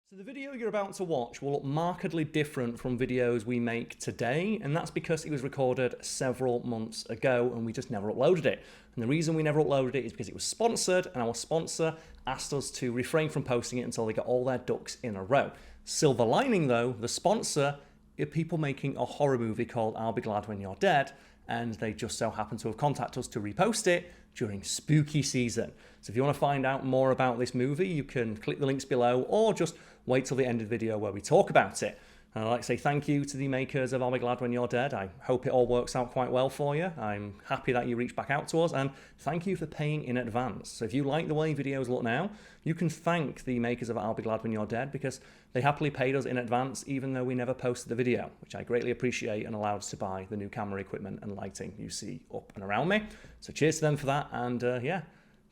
So the video you're about to watch will look markedly different from videos we make today, and that's because it was recorded several months ago and we just never uploaded it. And the reason we never uploaded it is because it was sponsored, and our sponsor asked us to refrain from posting it until they got all their ducks in a row. Silver lining though, the sponsor are people making a horror movie called I'll Be Glad When You're Dead, and they just so happen to have contacted us to repost it during spooky season. So if you want to find out more about this movie, you can click the links below or just wait till the end of the video where we talk about it. And I'd like to say thank you to the makers of I'll Be Glad When You're Dead. I hope it all works out quite well for you. I'm happy that you reached back out to us, and thank you for paying in advance. So if you like the way videos look now, you can thank the makers of I'll Be Glad When You're Dead because they happily paid us in advance even though we never posted the video, which I greatly appreciate and allowed us to buy the new camera equipment and lighting you see up and around me. So cheers to them for that, and yeah,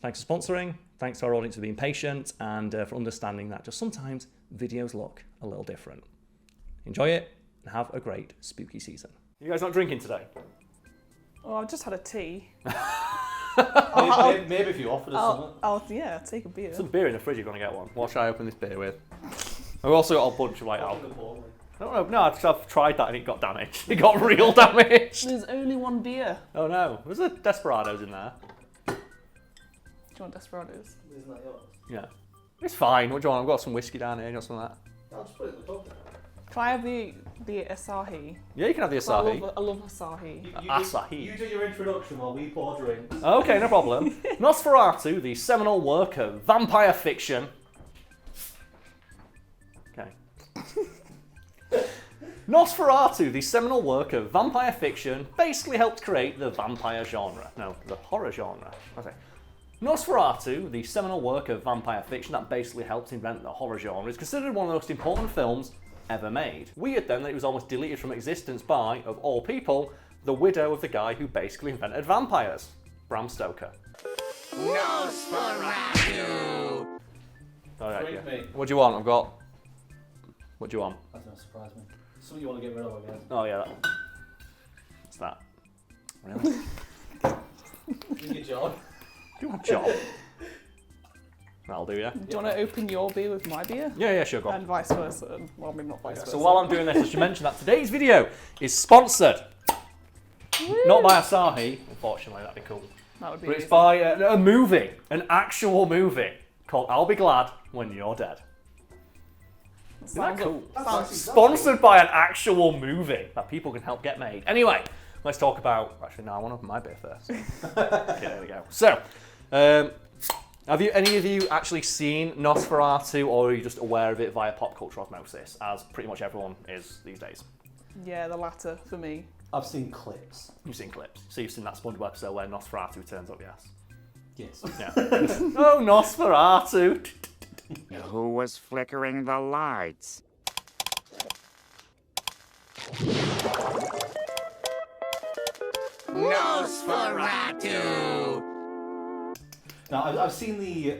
thanks for sponsoring, thanks to our audience for being patient, and for understanding that just sometimes videos look a little different. Enjoy it and have a great spooky season. You guys not drinking today? Oh, I've just had a tea. Maybe if you offered us something. I'll take a beer. Some beer in the fridge, you're going to get one. What should I open this beer with? I've also got a bunch of like alcohol. No, I've tried that and it got damaged. It got real damage. There's only one beer. Oh no, there's a Desperados in there. Do you want Desperados? Isn't that yours? Yeah. It's fine. What do you want? I've got some whiskey down here. You got some of that? I'll just put it in the pub now. Can I have the Asahi? Yeah, you can have the Asahi. I love Asahi. Asahi. You do your introduction while we pour drinks. Okay, no problem. Nosferatu, the seminal work of vampire fiction. Okay. Nosferatu, the seminal work of vampire fiction, basically helped create the vampire genre. No, the horror genre. Okay. Nosferatu, the seminal work of vampire fiction that basically helped invent the horror genre, is considered one of the most important films ever made. Weird then that it was almost deleted from existence by, of all people, the widow of the guy who basically invented vampires, Bram Stoker. Nosferatu! Alright, yeah. Me. What do you want? I've got... What do you want? That's going to surprise me. Something you want to get rid of, I guess. Oh yeah, that one. What's that? Really? In your job. Do you want a job? That'll do, yeah? Do you want to open your beer with my beer? Yeah, sure, go on. And vice versa. Well, maybe not vice versa. So while I'm doing this, I should mention that today's video is sponsored. Not by Asahi, unfortunately, that'd be cool. That would be But it's amazing. by a movie, an actual movie, called I'll Be Glad When You're Dead. Isn't that cool? Sponsored by an actual movie that people can help get made. Anyway, let's talk about... Actually, no, I want to open my beer first. Okay, there we go. So, have any of you actually seen Nosferatu, or are you just aware of it via pop culture osmosis, as pretty much everyone is these days? Yeah, the latter for me. I've seen clips. You've seen clips. So you've seen that SpongeBob episode where Nosferatu turns up, yes? Yes. Yeah. Oh, Nosferatu! Who was flickering the lights? Nosferatu! Now, I've seen the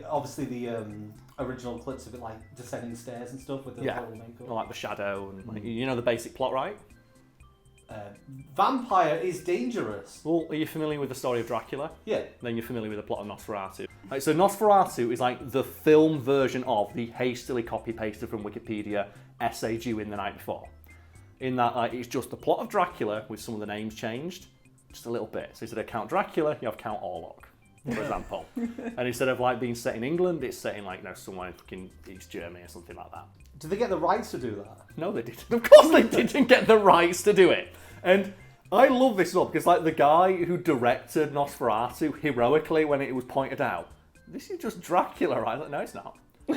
original clips of it, like descending stairs and stuff with the Yeah. horrible makeup. Or like the shadow, and like, you know the basic plot, right? Vampire is dangerous. Well, are you familiar with the story of Dracula? Yeah. Then you're familiar with the plot of Nosferatu. Right, so Nosferatu is like the film version of the hastily copy-pasted from Wikipedia essay due in the night before. In that, like, it's just the plot of Dracula with some of the names changed, just a little bit. So instead of Count Dracula, you have Count Orlok, for example. And instead of like being set in England, it's set in like somewhere in fucking East Germany or something like that. Did they get the rights to do that? No, they didn't. Of course they didn't get the rights to do it. And I love this one because like the guy who directed Nosferatu heroically when it was pointed out, this is just Dracula, right? Like, no, it's not. Do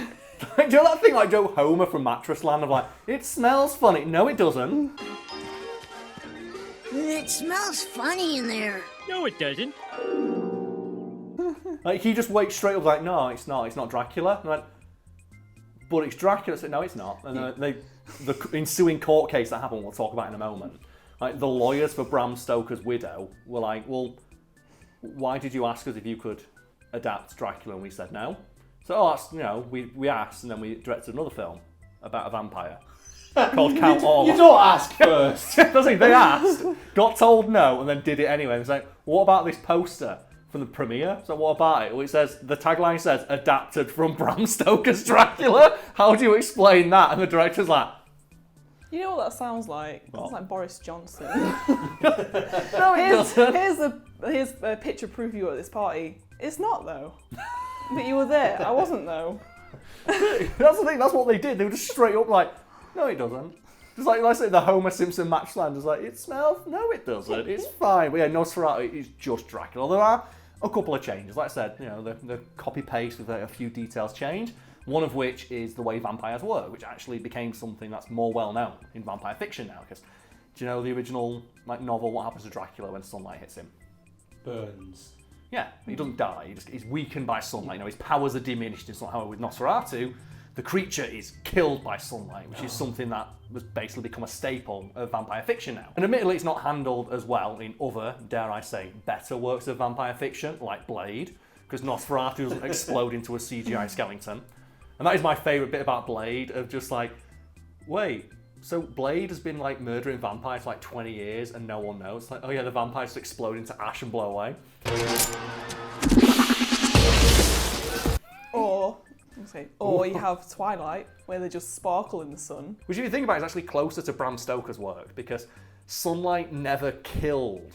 you know that thing like Joe Homer from Mattress Land of like, it smells funny. No, it doesn't. It smells funny in there. No, it doesn't. Like he just wakes straight up like, no, it's not Dracula. And like, but it's Dracula. So no, it's not. And then the ensuing court case that happened, we'll talk about in a moment. Like the lawyers for Bram Stoker's widow were like, well, why did you ask us if you could adapt Dracula? And we said no. So that's, we asked, and then we directed another film about a vampire called Count Orlok. You don't ask first. They asked, got told no, and then did it anyway. It was like, what about this poster from the premiere. So what about it? Well, it says, the tagline says, adapted from Bram Stoker's Dracula. How do you explain that? And the director's like, You know what that sounds like? It sounds like Boris Johnson. no, it doesn't. Here's a picture proof you were at this party. It's not though. But you were there. I wasn't though. That's the thing, that's what they did. They were just straight up like, no, it doesn't. Just like I say, the Homer Simpson match stand is like, it smells. No, it doesn't. It's fine. But yeah, Nosferatu is just Dracula. There are a couple of changes. Like I said, you know, the copy paste with a few details change. One of which is the way vampires work, which actually became something that's more well known in vampire fiction now. Because do you know the original novel, What Happens to Dracula When Sunlight Hits Him? Burns. Yeah, he doesn't die. He's weakened by sunlight. You know, his powers are diminished. It's not how with Nosferatu. The creature is killed by sunlight, which is something that has basically become a staple of vampire fiction now. And admittedly, it's not handled as well in other, dare I say, better works of vampire fiction, like Blade, because Nosferatu doesn't explode into a CGI skeleton. And that is my favourite bit about Blade, of just like, wait, so Blade has been like murdering vampires for like 20 years and no one knows. It's like, oh yeah, the vampires just explode into ash and blow away. Or you have Twilight, where they just sparkle in the sun. Which if you think about it, is actually closer to Bram Stoker's work, because sunlight never killed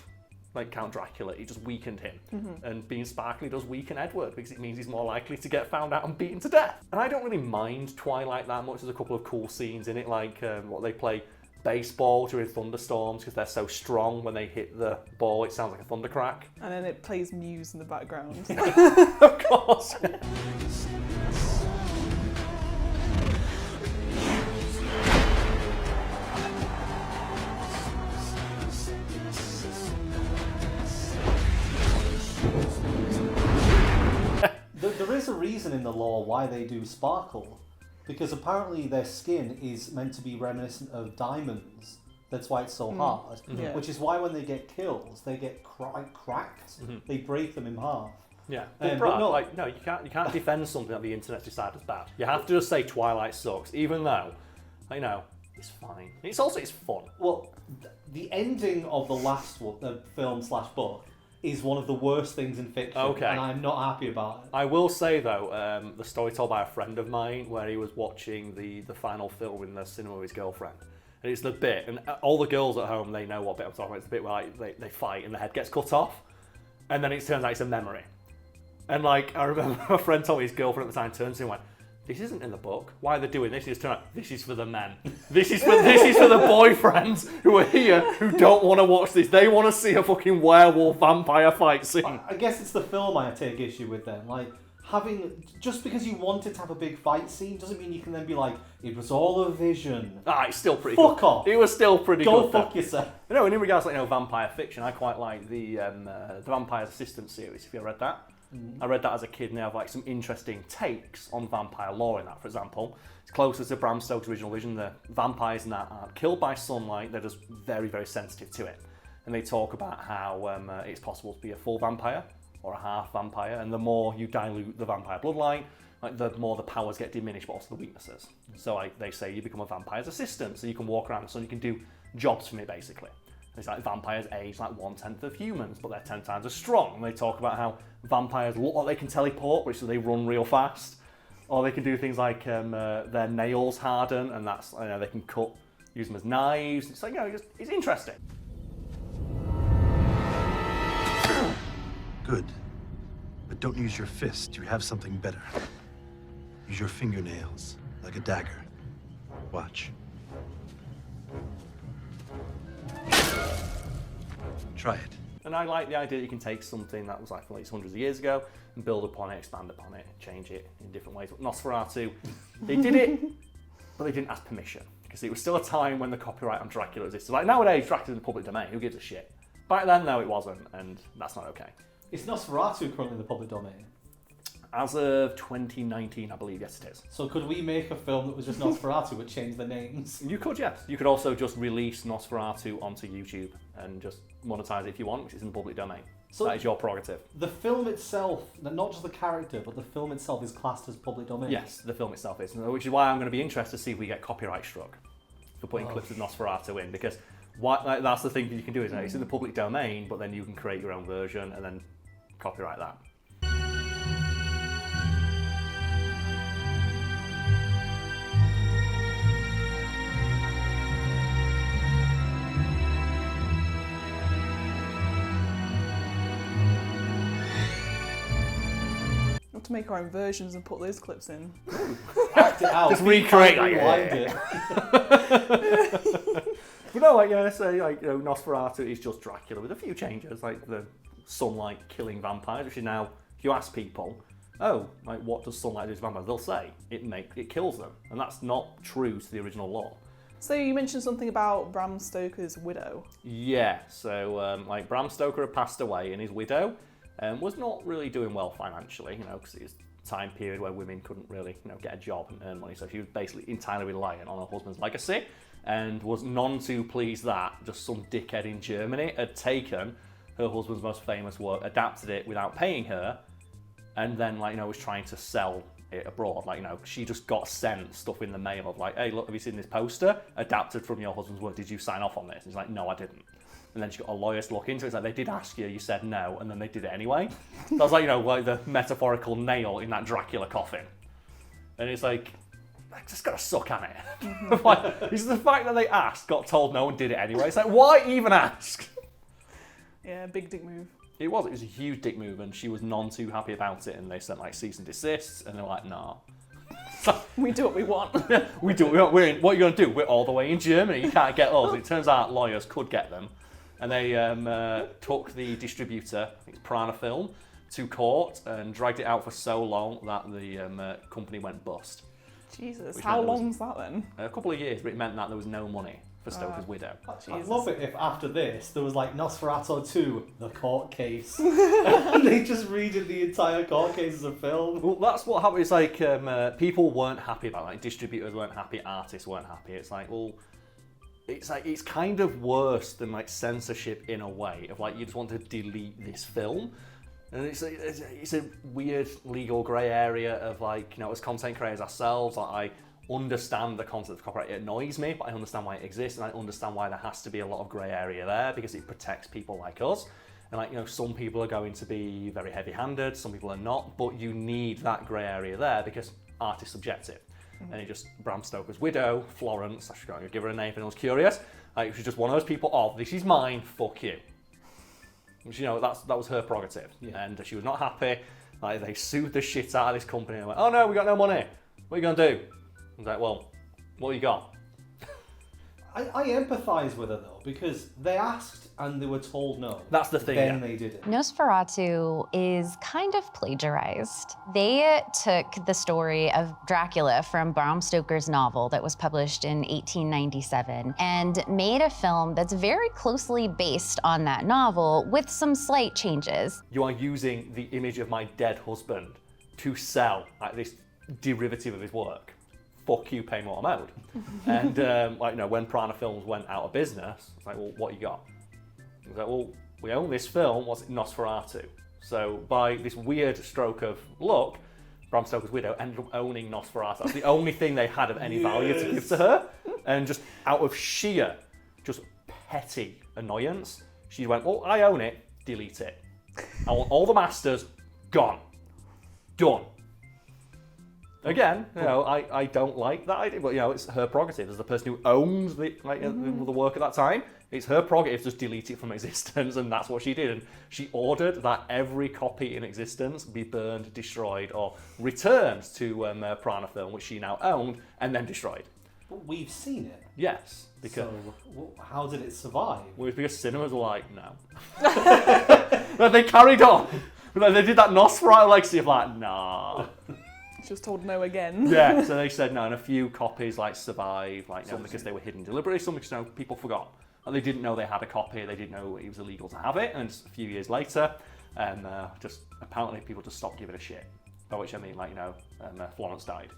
like Count Dracula, it just weakened him. And being sparkly does weaken Edward, because it means he's more likely to get found out and beaten to death. And I don't really mind Twilight that much. There's a couple of cool scenes in it, like what they play baseball during thunderstorms, because they're so strong. When they hit the ball, it sounds like a thunder crack. And then it plays Muse in the background. Of course. There is a reason in the lore why they do sparkle, because apparently their skin is meant to be reminiscent of diamonds. That's why it's so hard. Yeah. Which is why when they get kills, they get cracked. They break them in half. Yeah, But Brad, no. like, no, you can't defend something that the internet's decided is bad. You have to just say Twilight sucks, even though, you know, it's fine. It's fun. Well, the ending of the last one, the film/book, is one of the worst things in fiction. Okay. And I'm not happy about it. I will say though, the story told by a friend of mine where he was watching the final film in the cinema with his girlfriend. And it's the bit, and all the girls at home, they know what bit I'm talking about. It's the bit where like, they fight and the head gets cut off. And then it turns out it's a memory. And like, I remember a friend told me his girlfriend at the time turned to him and went, this isn't in the book. Why are they doing this? He just turned out, this is for the men. This is for the boyfriends who are here who don't want to watch this. They want to see a fucking werewolf vampire fight scene. I guess it's the film I take issue with then. Like, just because you wanted to have a big fight scene doesn't mean you can then be like, it was all a vision. It's still pretty Fuck good. off. It was still pretty Go good. fuck yourself. You know, and in regards to vampire fiction, I quite like the Vampire's Assistant series, if you ever read that. I read that as a kid and they have like some interesting takes on vampire lore in that, for example. It's closer to Bram Stoker's original vision. The vampires in that aren't killed by sunlight, they're just very, very sensitive to it. And they talk about how it's possible to be a full vampire or a half vampire, and the more you dilute the vampire bloodline, like the more the powers get diminished, but also the weaknesses. So like they say you become a vampire's assistant, so you can walk around, so you can do jobs for me basically. It's like vampires age like 1/10 of humans, but they're 10 times as strong. And they talk about how vampires look like they can teleport, which is they run real fast. Or they can do things like their nails harden, and that's, you know, they can use them as knives. It's like, you know, it's interesting. Good. But don't use your fist. You have something better. Use your fingernails, like a dagger. Watch. Try it. And I like the idea that you can take something that was like from hundreds of years ago and build upon it, expand upon it, change it in different ways. But Nosferatu, they did it, but they didn't ask permission. Because it was still a time when the copyright on Dracula existed. Like nowadays, Dracula's in the public domain. Who gives a shit? Back then, no, it wasn't, and that's not okay. Is Nosferatu currently in the public domain? As of 2019, I believe, yes it is. So could we make a film that was just Nosferatu but change the names? You could, yes. You could also just release Nosferatu onto YouTube and just monetize it if you want, which is in the public domain. So that is your prerogative. The film itself, not just the character, but the film itself is classed as public domain? Yes, the film itself is, which is why I'm going to be interested to see if we get copyright struck for putting clips of Nosferatu in, because that's the thing that you can do, isn't it? It's in the public domain, but then you can create your own version and then copyright that. We have to make our own versions and put those clips in. Act it out. Just recreate Rewind it. But no, like, let's say, like, you know, Nosferatu is just Dracula with a few changes, like the sunlight killing vampires, which is now, if you ask people, oh, like, what does sunlight do to vampires? They'll say it kills them, and that's not true to the original lore. So you mentioned something about Bram Stoker's widow. Yeah, so like Bram Stoker had passed away, and his widow was not really doing well financially, you know, because it was a time period where women couldn't really, you know, get a job and earn money, so she was basically entirely reliant on her husband's legacy, and was none too pleased that just some dickhead in Germany had taken her husband's most famous work, adapted it without paying her, and then, like, you know, was trying to sell it abroad. Like, you know, she just got sent stuff in the mail of like, hey, look, have you seen this poster adapted from your husband's work? Did you sign off on this? And he's like, no, I didn't. And then she got a lawyer to look into it. It's like, they did ask you, you said no, and then they did it anyway. So I was like, you know, like the metaphorical nail in that Dracula coffin. And it's like, I just gotta suck at it. Like, it's the fact that they asked, got told no, and did it anyway. It's like, why even ask? Yeah, big dick move. It was a huge dick move, and she was none too happy about it, and they sent like cease and desists, and they're like, nah. We do what we want. We do. We're in, what are you going to do? We're all the way in Germany. You can't get us. It turns out lawyers could get them. And they took the distributor, I think it's Prana Film, to court and dragged it out for so long that the company went bust. Jesus, Which how meant there was- long's that then? A couple of years, but it meant that there was no money for Stoker's widow. I'd love it if after this there was like Nosferatu 2, the court case. And they just redid the entire court case as a film. Well, that's what happened. It's like people weren't happy about it. Like, distributors weren't happy, artists weren't happy. It's like, well, it's kind of worse than like censorship in a way of like you just want to delete this film. And it's a weird legal grey area of like, you know, as content creators ourselves, like, I understand the concept of copyright. It annoys me, but I understand why it exists, and I understand why there has to be a lot of grey area there because it protects people like us. And like, you know, some people are going to be very heavy-handed, some people are not, but you need that grey area there because art is subjective. And it just, Bram Stoker's widow, Florence, I should go and give her a name if anyone's curious, like, she's just one of those people of, this is mine, fuck you. Which, you know, that was her prerogative. Yeah. And she was not happy. Like, they sued the shit out of this company and went, oh no, we got no money. What are you going to do? I was like, well, what you got? I empathise with her though, because they asked and they were told no. That's the thing, Then yeah. they did it. Nosferatu is kind of plagiarized. They took the story of Dracula from Bram Stoker's novel that was published in 1897 and made a film that's very closely based on that novel with some slight changes. You are using the image of my dead husband to sell like this derivative of his work. Fuck you, pay me what I'm owed. And like, you know, when Prana Films went out of business, it's like, well, what you got? I was like, well, we own this film, what's it, Nosferatu? So by this weird stroke of luck, Bram Stoker's widow ended up owning Nosferatu. That's the only thing they had of any value to give to her. And just out of sheer, just petty annoyance, she went, well, I own it, delete it. I want all the masters gone. Done. Again, you know, I don't like that idea, but you know, it's her prerogative as the person who owns the the work at that time. It's her prerogative to just delete it from existence, and that's what she did. And she ordered that every copy in existence be burned, destroyed, or returned to Prana Film, which she now owned, and then destroyed. But we've seen it. Yes, because So, how did it survive? well, because cinemas were like, no. But they carried on. But they did that Nosferatu legacy of like, nah. She was told no again. Yeah, so they said no, and a few copies like survived, like some because they were hidden deliberately, some because, you know, people forgot. And they didn't know they had a copy, they didn't know it was illegal to have it, and a few years later, just apparently people just stopped giving a shit. By which I mean, like, you know, Florence died.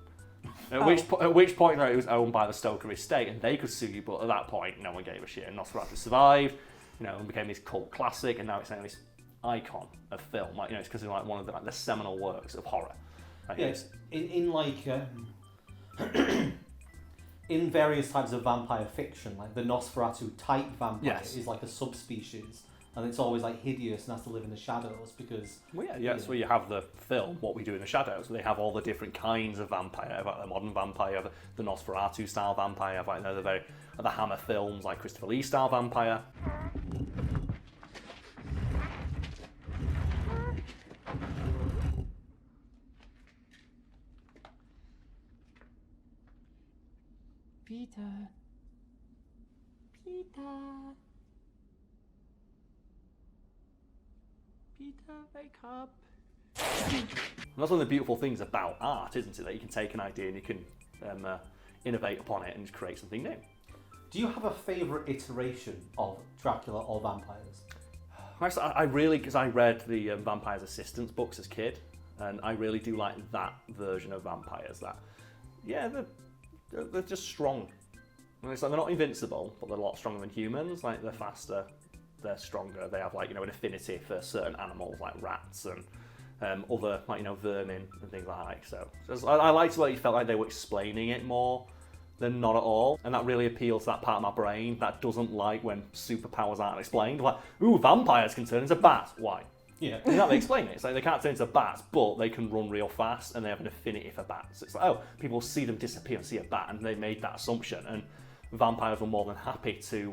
At which point, it was owned by the Stoker estate, and they could sue you, but at that point, no one gave a shit. And Nosferatu survived, you know, and became this cult classic, and now it's now this icon of film. Like, you know, it's because it's like one of the seminal works of horror. Like, Yes, in like in various types of vampire fiction, like the Nosferatu type vampire Yes. is like a subspecies and it's always like hideous and has to live in the shadows because. Well, yeah, that's where you have the film, What We Do in the Shadows. They have all the different kinds of vampire, like the modern vampire, the Nosferatu style vampire, like the Hammer films, like Christopher Lee style vampire. Peter. Peter, wake up. And that's one of the beautiful things about art, isn't it? That you can take an idea and you can innovate upon it and just create something new. Do you have a favourite iteration of Dracula or vampires? I really, because I read the Vampire's Assistance books as a kid, and I really do like that version of vampires. They're just strong. And it's like they're not invincible, but they're a lot stronger than humans. Like they're faster, they're stronger. They have an affinity for certain animals like rats and other vermin and things like that. So I liked where you felt like they were explaining it more than not at all, and that really appeals to that part of my brain that doesn't like when superpowers aren't explained. Like, ooh, vampires can turn into bats. Why? Yeah. They explain it. It's like they can't turn into bats, but they can run real fast and they have an affinity for bats. It's like, oh, people see them disappear and see a bat, and they made that assumption. And vampires were more than happy to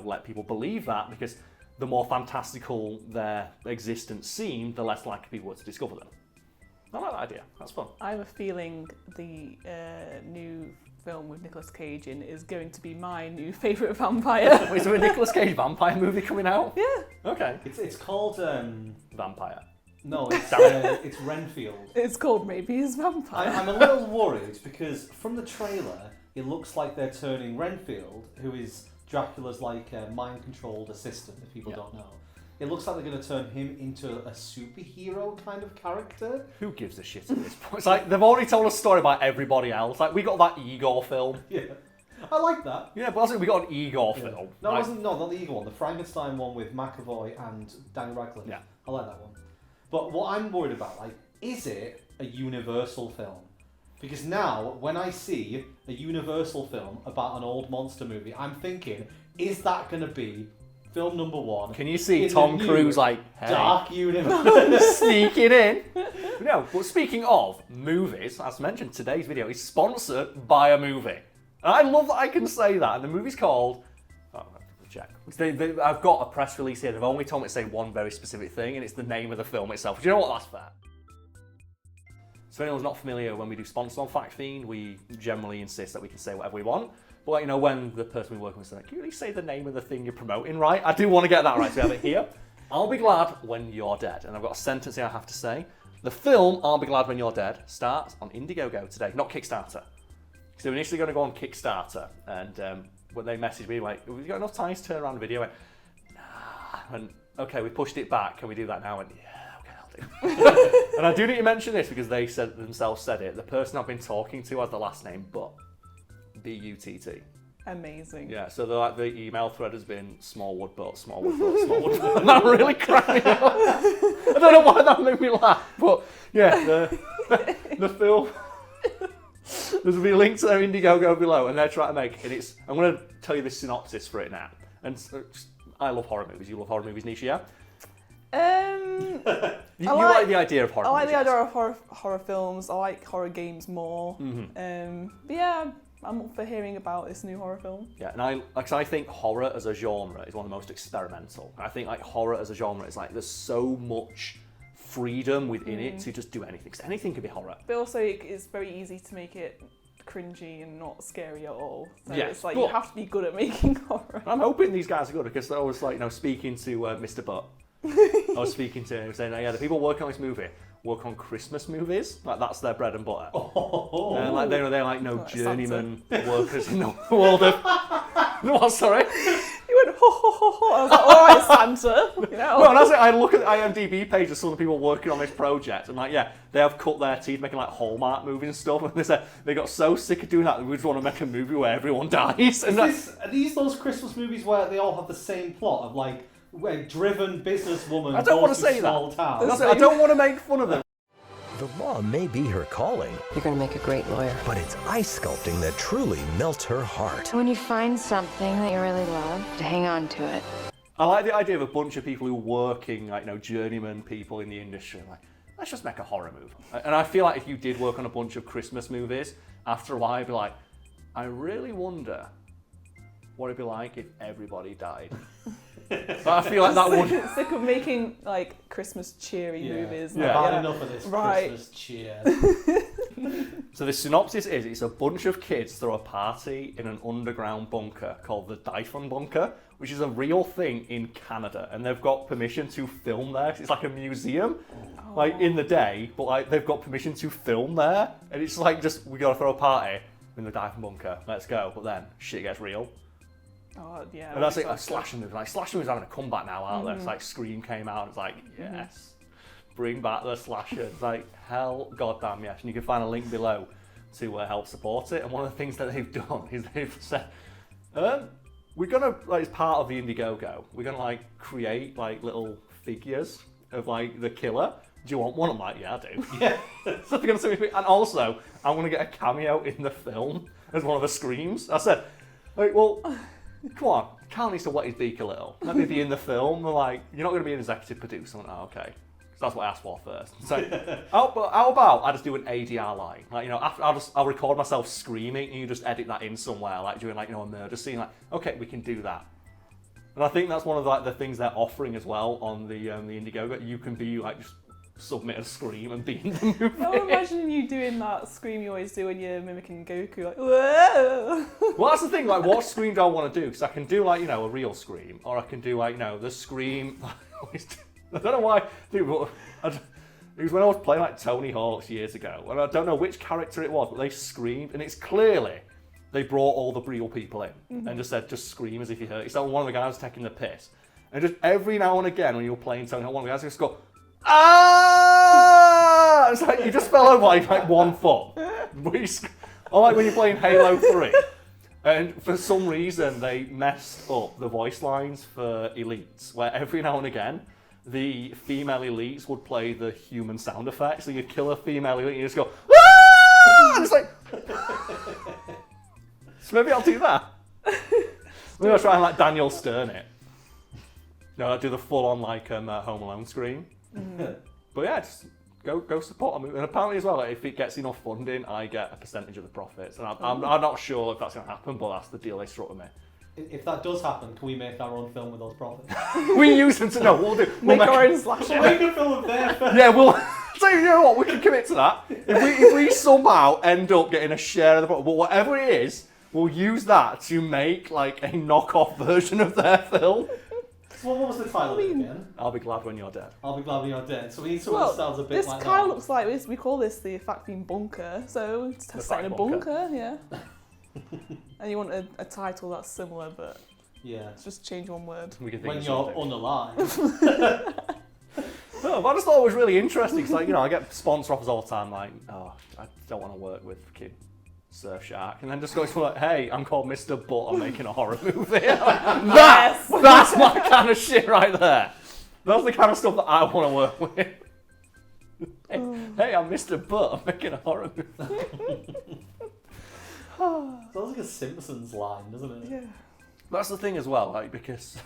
let people believe that, because the more fantastical their existence seemed, the less likely people were to discover them. I like that idea. That's fun. I have a feeling the new film with Nicolas Cage in is going to be my new favourite vampire. Wait, is there a Nicolas Cage vampire movie coming out? Yeah. Okay. It's called Vampire. No, it's Renfield. It's called Maybe His Vampire. I'm a little worried because from the trailer, it looks like they're turning Renfield, who is Dracula's mind-controlled assistant, if people don't know. It looks like they're going to turn him into a superhero kind of character. Who gives a shit at this point? It's like they've already told a story about everybody else. Like we got that Igor film. Yeah, I like that. Yeah, but also we got an Igor film. No, it wasn't. No, not the Igor one. The Frankenstein one with McAvoy and Daniel Radcliffe. Yeah, I like that one. But what I'm worried about, is it a Universal film? Because now, when I see a Universal film about an old monster movie, I'm thinking, is that going to be film number one? Can you see Tom Cruise hey, Dark Universe sneaking in? No, but speaking of movies, as mentioned, today's video is sponsored by a movie. And I love that I can say that. And the movie's called... Oh, I have to check. I've got a press release here. They've only told me to say one very specific thing, and it's the name of the film itself. Do you know what? That's fair. So if anyone's not familiar, when we do sponsors on Fact Fiend, we generally insist that we can say whatever we want. But when the person we're working with says, can you really say the name of the thing you're promoting right? I do want to get that right, so we have it here. I'll Be Glad When You're Dead. And I've got a sentence here I have to say. The film, I'll Be Glad When You're Dead, starts on Indiegogo today, not Kickstarter. So we're initially going to go on Kickstarter, and when they messaged me, we've got enough time to turn around the video, I went, nah. And okay, we pushed it back, can we do that now? And and I do need to mention this because they themselves said it. The person I've been talking to has the last name Butt. B-U-T-T. Amazing. Yeah, so the email thread has been Smallwood Butt, Smallwood Butt, Smallwood Butt. And that really cracked me up. I don't know why that made me laugh, but yeah, the film. There's be a link to their Indiegogo below, and they're trying to make it. I'm going to tell you the synopsis for it now. And I love horror movies. You love horror movies, Nisha, yeah? You like the idea of horror movies? I like the idea of horror films. I like horror games more. Mm-hmm. But yeah, I'm up for hearing about this new horror film. Yeah, and I think horror as a genre is one of the most experimental. I think horror as a genre is there's so much freedom within it to just do anything. Because anything could be horror. But also it's very easy to make it cringy and not scary at all. So it's you have to be good at making horror. I'm hoping these guys are good because I was speaking to Mr. Butt. I was speaking to him saying, the people working on this movie work on Christmas movies. That's their bread and butter. And they're journeyman workers in the world of... What, sorry? You went, ho, ho, ho, ho. I was like, all right, Santa. Well, and I look at the IMDb page of some of the people working on this project, and they have cut their teeth making Hallmark movies and stuff, and they said they got so sick of doing that they just want to make a movie where everyone dies. And are these those Christmas movies where they all have the same plot of where driven businesswoman I don't want to say small that. Town. I don't want to make fun of them. The law may be her calling. You're going to make a great lawyer. But it's ice sculpting that truly melts her heart. When you find something that you really love, to hang on to it. I like the idea of a bunch of people who are working, like, journeyman people in the industry, like, let's just make a horror movie. And I feel like if you did work on a bunch of Christmas movies, after a while you'd be like, I really wonder what it'd be like if everybody died. But I feel like that would... Sick of making, like, Christmas cheery movies. I've had enough of this Christmas cheer. So the synopsis is, it's a bunch of kids throw a party in an underground bunker called the Dyfon Bunker, which is a real thing in Canada, and they've got permission to film there. It's like a museum, like in the day, but like they've got permission to film there, and it's like just, we gotta throw a party in the Dyfon Bunker, let's go, but then shit gets real. Oh, yeah. And that's like a slasher movie. Like, slasher movies having a comeback now, aren't they? It's like Scream came out, it's like, yes, bring back the slasher. It's like, hell, goddamn yes. And you can find a link below to help support it. And one of the things that they've done is they've said, we're gonna, like, as part of the Indiegogo, we're gonna like create like little figures of like the killer. Do you want one? I'm like, yeah, I do. Yeah. So they're gonna send me, and also I'm gonna get a cameo in the film as one of the screams. I said, like, well, come on, Carl needs to wet his beak a little. Let me be in the film. They're like, you're not gonna be an executive producer. I'm like, oh, okay. So that's what I asked for first. So, how about I just do an ADR line? Like, I'll record myself screaming, and you just edit that in somewhere, like doing like, a murder scene. Like, okay, we can do that. And I think that's one of the things they're offering as well on the Indiegogo. You can be like, just submit a scream and be in the movie. I'm imagining you doing that scream you always do when you're mimicking Goku, like, whoa! Well, that's the thing, like, what scream do I want to do? Because I can do, like, a real scream, or I can do, like, the scream. I don't know why, dude, but it was when I was playing, like, Tony Hawk's years ago, and I don't know which character it was, but they screamed, and it's clearly they brought all the real people in and just said, just scream as if you heard. It's like one of the guys taking the piss. And just every now and again, when you're playing Tony Hawk, one of the guys just go, ah! It's like you just fell over like 1 foot. Or like when you're playing Halo 3. And for some reason, they messed up the voice lines for elites, where every now and again, the female elites would play the human sound effects. So you'd kill a female elite and you just go, ah! And it's like, so maybe I'll do that. Maybe I'll try and like Daniel Stern it. I'll do the full-on like Home Alone scream. But yeah, just go support a movie. And apparently as well, like, if it gets enough funding, I get a percentage of the profits. And I'm not sure if that's going to happen, but that's the deal they struck with me. If that does happen, can we make our own film with those profits? We use them to know. We'll make our own slasher. We'll make a film of their film. Yeah, we'll. So you know what? We can commit to that. If we somehow end up getting a share of the profit, but whatever it is, we'll use that to make like a knockoff version of their film. So what was the title again? I'll Be Glad When You're Dead. I'll Be Glad When You're Dead. So we need something that sounds a bit this like kind of that. looks like, we call this the fact being bunker, so it's set in a bunker, yeah. And you want a title that's similar, but just change one word. We can think when of you're something. unalive. No, but I just thought it was really interesting because, like, I get sponsor offers all the time, like, oh, I don't want to work with fucking Surfshark, and then just goes like, hey, I'm called Mr. Butt, I'm making a horror movie. That's my kind of shit right there. That's the kind of stuff that I want to work with. Hey, I'm Mr. Butt, I'm making a horror movie. Sounds like a Simpsons line, doesn't it? Yeah. That's the thing as well, like, because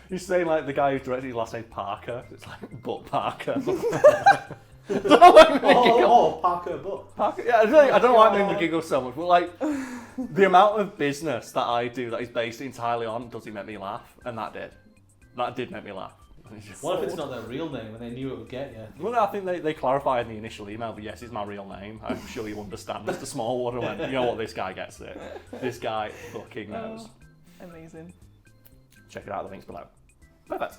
you're saying like the guy who directed his last name Parker, it's like Butt Parker. Parker Butt. Parker, yeah, I don't like making the giggle so much, but like the amount of business that I do that is based entirely on does it make me laugh, and that did make me laugh. What if it's not their real name and they knew it would get you? Well, I think they clarified in the initial email, but yes, it's my real name. I'm sure you understand, Mr. Smallwood. And went, you know what, this guy gets it. This guy fucking knows. Amazing. Check it out, the link's below. Perfect.